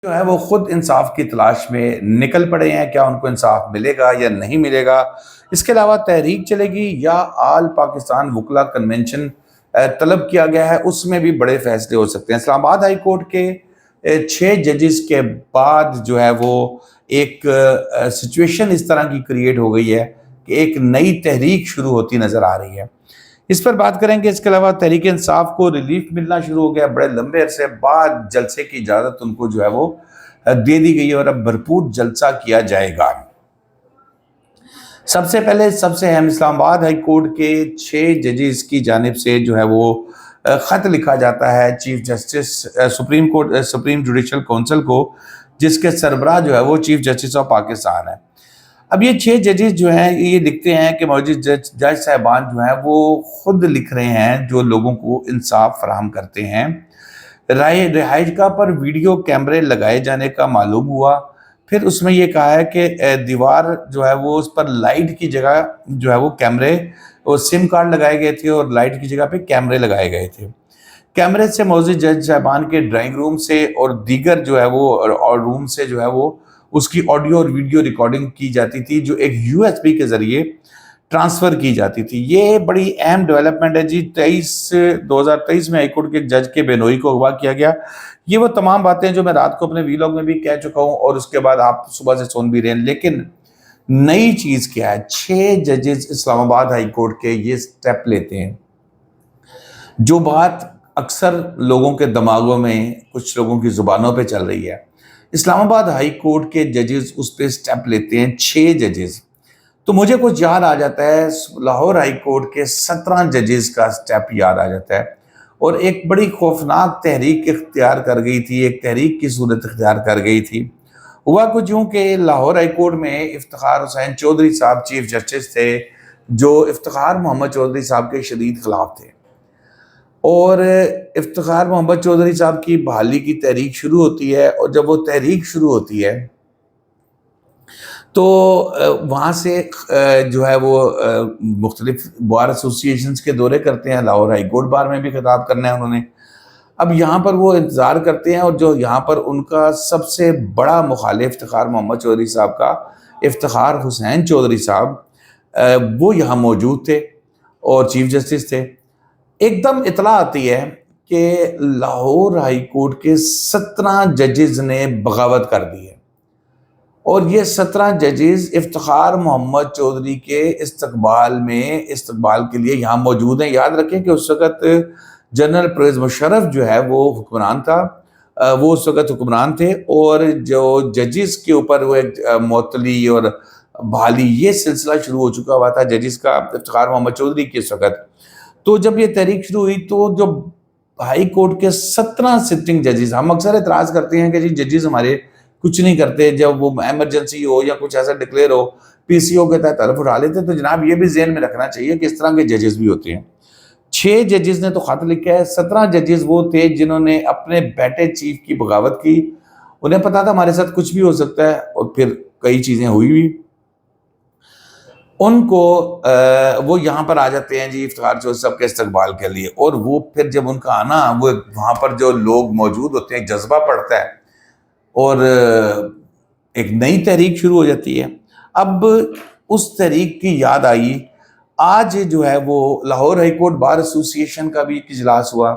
جو ہے وہ خود انصاف کی تلاش میں نکل پڑے ہیں، کیا ان کو انصاف ملے گا یا نہیں ملے گا؟ اس کے علاوہ تحریک چلے گی یا آل پاکستان وکلا کنونشن طلب کیا گیا ہے، اس میں بھی بڑے فیصلے ہو سکتے ہیں۔ اسلام آباد ہائی کورٹ کے 6 ججز کے بعد جو ہے وہ ایک سچویشن اس طرح کی کریٹ ہو گئی ہے کہ ایک نئی تحریک شروع ہوتی نظر آ رہی ہے۔ اس پر بات کریں گے۔ اس کے علاوہ تحریک انصاف کو ریلیف ملنا شروع ہو گیا، بڑے لمبے عرصے بعد جلسے کی اجازت ان کو جو ہے وہ دے دی گئی ہے اور اب بھرپور جلسہ کیا جائے گا۔ سب سے پہلے سب سے اہم اسلام آباد ہائی کورٹ کے 6 ججز کی جانب سے جو ہے وہ خط لکھا جاتا ہے chief justice supreme judicial council کو، جس کے سربراہ جو ہے وہ چیف جسٹس آف پاکستان ہے۔ اب یہ 6 ججز جو ہیں یہ لکھتے ہیں کہ موجود جج صاحبان جو ہیں وہ خود لکھ رہے ہیں جو لوگوں کو انصاف فراہم کرتے ہیں۔ رہائش گاہ پر ویڈیو کیمرے لگائے جانے کا معلوم ہوا، پھر اس میں یہ کہا ہے کہ دیوار جو ہے وہ اس پر لائٹ کی جگہ جو ہے وہ کیمرے اور سم کارڈ لگائے گئے تھے اور لائٹ کی جگہ پہ کیمرے لگائے گئے تھے۔ کیمرے سے موجود جج صاحبان کے ڈرائنگ روم سے اور دیگر جو ہے وہ اور روم سے جو ہے وہ اس کی آڈیو اور ویڈیو ریکارڈنگ کی جاتی تھی، جو ایک یو ایس بی کے ذریعے ٹرانسفر کی جاتی تھی۔ یہ بڑی اہم ڈیولپمنٹ ہے جی۔ 2023 میں ہائی کورٹ کے ایک جج کے بینوئی کو اغوا کیا گیا۔ یہ وہ تمام باتیں جو میں رات کو اپنے ویلاگ میں بھی کہہ چکا ہوں اور اس کے بعد آپ صبح سے سن بھی رہے ہیں، لیکن نئی چیز کیا ہے؟ 6 ججز اسلام آباد ہائی کورٹ کے یہ سٹیپ لیتے ہیں۔ جو بات اکثر لوگوں کے دماغوں میں کچھ لوگوں کی زبانوں پہ چل رہی ہے، اسلام آباد ہائی کورٹ کے ججز اس پہ سٹیپ لیتے ہیں 6 ججز، تو مجھے کچھ یاد آ جاتا ہے لاہور ہائی کورٹ کے 17 ججز کا سٹیپ یاد آ جاتا ہے، اور ایک بڑی خوفناک تحریک اختیار کر گئی تھی، ایک تحریک کی صورت اختیار کر گئی تھی۔ ہوا کچھ یوں کہ لاہور ہائی کورٹ میں افتخار حسین چودھری صاحب چیف جسٹس تھے، جو افتخار محمد چودھری صاحب کے شدید خلاف تھے، اور افتخار محمد چودھری صاحب کی بحالی کی تحریک شروع ہوتی ہے، اور جب وہ تحریک شروع ہوتی ہے تو وہاں سے جو ہے وہ مختلف بار ایسوسیشنز کے دورے کرتے ہیں، لاہور ہائی کورٹ بار میں بھی خطاب کرنا ہے انہوں نے۔ اب یہاں پر وہ انتظار کرتے ہیں، اور جو یہاں پر ان کا سب سے بڑا مخالف افتخار محمد چودھری صاحب کا افتخار حسین چودھری صاحب وہ یہاں موجود تھے اور چیف جسٹس تھے۔ ایک دم اطلاع آتی ہے کہ لاہور ہائی کورٹ کے 17 ججز نے بغاوت کر دی ہے، اور یہ 17 ججز افتخار محمد چودھری کے استقبال کے لیے یہاں موجود ہیں۔ یاد رکھیں کہ اس وقت جنرل پرویز مشرف جو ہے وہ حکمران تھا، وہ اس وقت حکمران تھے، اور جو ججز کے اوپر وہ ایک معطلی اور بحالی یہ سلسلہ شروع ہو چکا ہوا تھا ججز کا افتخار محمد چودھری کے اس وقت۔ تو جب یہ تحریک شروع ہوئی تو جو ہائی کورٹ کے 17 سٹنگ ججز، ہم اکثر اعتراض کرتے ہیں کہ جی ججز ہمارے کچھ نہیں کرتے، جب وہ ایمرجنسی ہو یا کچھ ایسا ڈکلیئر ہو پی سی او کے تحت طرف اٹھا لیتے، تو جناب یہ بھی ذہن میں رکھنا چاہیے کہ اس طرح کے ججز بھی ہوتے ہیں۔ 6 ججز نے تو خط لکھا ہے، 17 ججز وہ تھے جنہوں نے اپنے بیٹے چیف کی بغاوت کی۔ انہیں پتا تھا ہمارے ساتھ کچھ بھی ہو سکتا ہے، اور پھر کئی چیزیں ہوئی بھی۔ ان کو وہ یہاں پر آ جاتے ہیں جی افتخار چودھری صاحب کے استقبال کے لیے، اور وہ پھر جب ان کا آنا، وہ وہاں پر جو لوگ موجود ہوتے ہیں، جذبہ پڑتا ہے اور ایک نئی تحریک شروع ہو جاتی ہے۔ اب اس تحریک کی یاد آئی، آج جو ہے وہ Lahore high court bar association کا بھی ایک اجلاس ہوا۔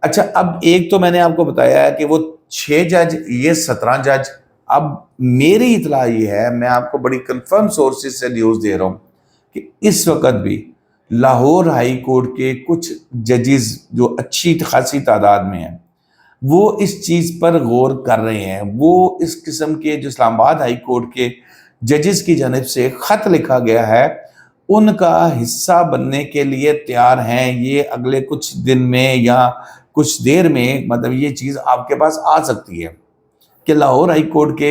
اچھا، اب ایک تو میں نے آپ کو بتایا ہے کہ وہ 6 جج، یہ 17 جج۔ اب میری اطلاع یہ ہے، میں آپ کو بڑی کنفرم سورسز سے نیوز دے رہا ہوں کہ اس وقت بھی لاہور ہائی کورٹ کے کچھ ججز جو اچھی خاصی تعداد میں ہیں، وہ اس چیز پر غور کر رہے ہیں۔ وہ اس قسم کے جو اسلام آباد ہائی کورٹ کے ججز کی جانب سے خط لکھا گیا ہے، ان کا حصہ بننے کے لیے تیار ہیں۔ یہ اگلے کچھ دن میں یا کچھ دیر میں مطلب یہ چیز آپ کے پاس آ سکتی ہے کہ لاہور ہائی کورٹ کے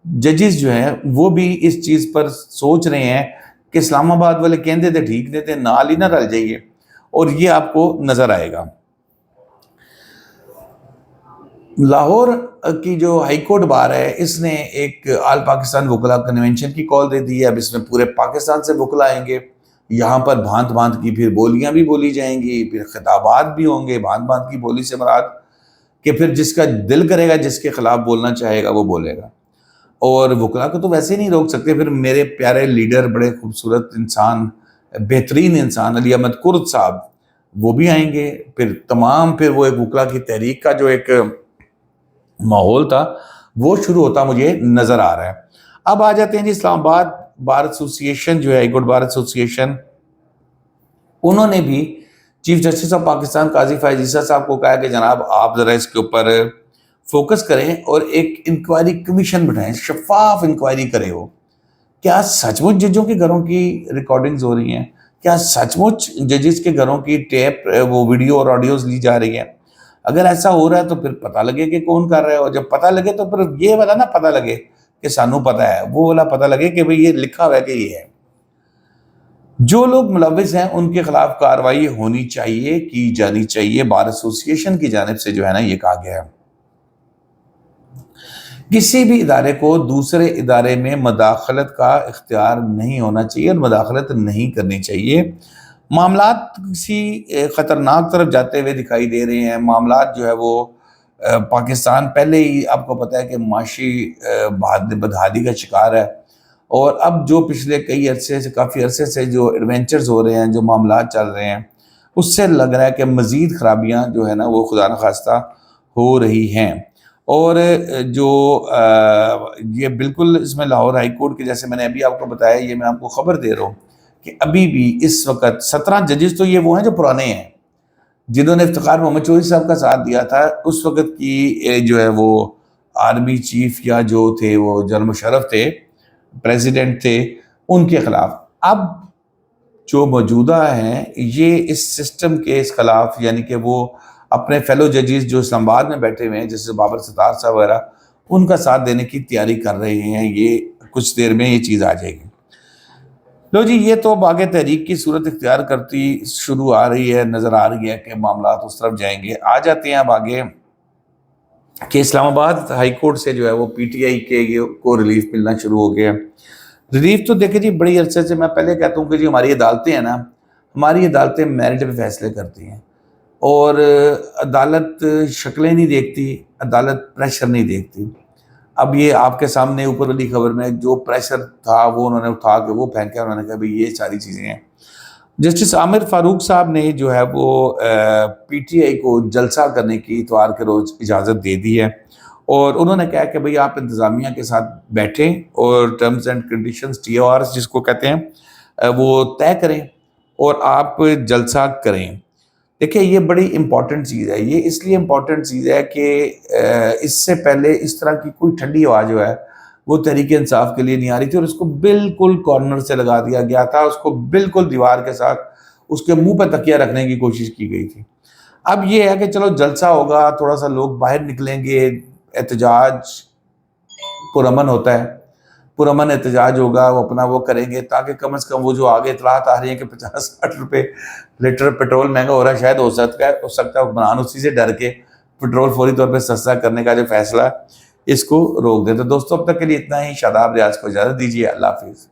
ججز جو ہیں وہ بھی اس چیز پر سوچ رہے ہیں کہ اسلام آباد والے کہندے تھے ٹھیک نہیں تھے، نال ہی نہ رل جائیے، اور یہ آپ کو نظر آئے گا۔ لاہور کی جو ہائی کورٹ بار ہے، اس نے ایک آل پاکستان وکلا کنونشن کی کال دے دی ہے۔ اب اس میں پورے پاکستان سے وکلا آئیں گے، یہاں پر بھانت بھانت کی پھر بولیاں بھی بولی جائیں گی، پھر خطابات بھی ہوں گے۔ بھانت بھانت کی بولی سے مراد کہ پھر جس کا دل کرے گا، جس کے خلاف بولنا چاہے گا وہ بولے گا، اور وکلا کو تو ویسے ہی نہیں روک سکتے۔ پھر میرے پیارے لیڈر، بڑے خوبصورت انسان، بہترین انسان علی احمد کرد صاحب، وہ بھی آئیں گے۔ پھر تمام پھر وہ ایک وکلا کی تحریک کا جو ایک ماحول تھا وہ شروع ہوتا مجھے نظر آ رہا ہے۔ اب آ جاتے ہیں جی اسلام آباد بار ایسوسیشن جو ہے، ہائی کورٹ بار ایسوسیشن، انہوں نے بھی چیف جسٹس آف پاکستان قاضی فائز عیسیٰ صاحب کو کہا کہ جناب آپ ذرا اس کے اوپر فوکس کریں اور ایک انکوائری کمیشن بٹھائیں، شفاف انکوائری کرے ہو۔ کیا سچ مچ ججوں کے گھروں کی ریکارڈنگز ہو رہی ہیں؟ کیا سچ مچ ججز کے گھروں کی ٹیپ وہ ویڈیو اور آڈیوز لی جا رہی ہیں؟ اگر ایسا ہو رہا ہے تو پھر پتہ لگے کہ کون کر رہا ہے، اور جب پتہ لگے تو پھر یہ والا نہ پتہ لگے کہ سانوں پتہ ہے، وہ والا پتہ لگے کہ بھئی یہ لکھا ہوا ہے کہ یہ ہے۔ جو لوگ ملوث ہیں ان کے خلاف کارروائی ہونی چاہیے، کی جانی چاہیے۔ بار ایسوسیشن کی جانب سے جو ہے نا یہ کہا گیا ہے کسی بھی ادارے کو دوسرے ادارے میں مداخلت کا اختیار نہیں ہونا چاہیے اور مداخلت نہیں کرنی چاہیے۔ معاملات کسی خطرناک طرف جاتے ہوئے دکھائی دے رہے ہیں۔ معاملات جو ہے وہ پاکستان پہلے ہی آپ کو پتہ ہے کہ معاشی بدحالی کا شکار ہے، اور اب جو پچھلے کافی عرصے سے جو ایڈونچرز ہو رہے ہیں، جو معاملات چل رہے ہیں، اس سے لگ رہا ہے کہ مزید خرابیاں جو ہے نا وہ خدا نخواستہ ہو رہی ہیں۔ اور جو یہ بالکل اس میں لاہور ہائی کورٹ کے، جیسے میں نے ابھی آپ کو بتایا، یہ میں آپ کو خبر دے رہا ہوں کہ ابھی بھی اس وقت 17 ججز تو یہ وہ ہیں جو پرانے ہیں، جنہوں نے افتخار محمد چودھری صاحب کا ساتھ دیا تھا اس وقت کی جو ہے وہ آرمی چیف یا جو تھے وہ جنرل مشرف تھے، پریزیڈنٹ تھے، ان کے خلاف۔ اب جو موجودہ ہیں یہ اس سسٹم کے اس خلاف، یعنی کہ وہ اپنے فیلو ججز جو اسلام آباد میں بیٹھے ہوئے ہیں جیسے بابر ستار صاحب وغیرہ، ان کا ساتھ دینے کی تیاری کر رہے ہیں۔ یہ کچھ دیر میں یہ چیز آ جائے گی۔ لو جی، یہ تو باغ تحریک کی صورت اختیار کرتی شروع آ رہی ہے، نظر آ رہی ہے کہ معاملات اس طرف جائیں گے۔ آ جاتے ہیں اب آگے کہ اسلام آباد ہائی کورٹ سے جو ہے وہ پی ٹی آئی کے کو ریلیف ملنا شروع ہو گیا۔ ریلیف تو دیکھیں جی بڑی عرصے سے میں پہلے کہتا ہوں کہ جی ہماری عدالتیں ہیں نا، ہماری عدالتیں میرٹ پہ فیصلے کرتی ہیں، اور عدالت شکلیں نہیں دیکھتی، عدالت پریشر نہیں دیکھتی۔ اب یہ آپ کے سامنے اوپر والی خبر میں جو پریشر تھا وہ انہوں نے اٹھا کے وہ پھینکا، انہوں نے کہا بھئی یہ ساری چیزیں ہیں۔ جسٹس عامر فاروق صاحب نے جو ہے وہ پی ٹی آئی کو جلسہ کرنے کی اتوار کے روز اجازت دے دی ہے، اور انہوں نے کہا کہ بھئی آپ انتظامیہ کے ساتھ بیٹھیں اور ٹرمز اینڈ کنڈیشنز TORs جس کو کہتے ہیں وہ طے کریں اور آپ جلسہ کریں۔ دیکھیں یہ بڑی امپورٹنٹ چیز ہے، یہ اس لیے امپورٹنٹ چیز ہے کہ اس سے پہلے اس طرح کی کوئی ٹھنڈی ہوا جو ہے وہ تحریک انصاف کے لیے نہیں آ رہی تھی، اور اس کو بالکل کارنر سے لگا دیا گیا تھا، اس کو بالکل دیوار کے ساتھ اس کے منہ پہ تکیہ رکھنے کی کوشش کی گئی تھی۔ اب یہ ہے کہ چلو جلسہ ہوگا، تھوڑا سا لوگ باہر نکلیں گے، احتجاج پرامن ہوتا ہے، پرامن احتجاج ہوگا، وہ اپنا وہ کریں گے تاکہ کم از کم وہ جو آگے اطلاعات آ رہی ہیں کہ 50-60 روپے لیٹر پیٹرول مہنگا ہو رہا ہے، شاید ہو سکتا ہے حکمران اسی سے ڈر کے پیٹرول فوری طور پہ سستا کرنے کا جو فیصلہ اس کو روک دیں۔ تو دوستوں اب تک کے لیے اتنا ہی۔ شاداب ریاض کو اجازت دیجیے، اللہ حافظ۔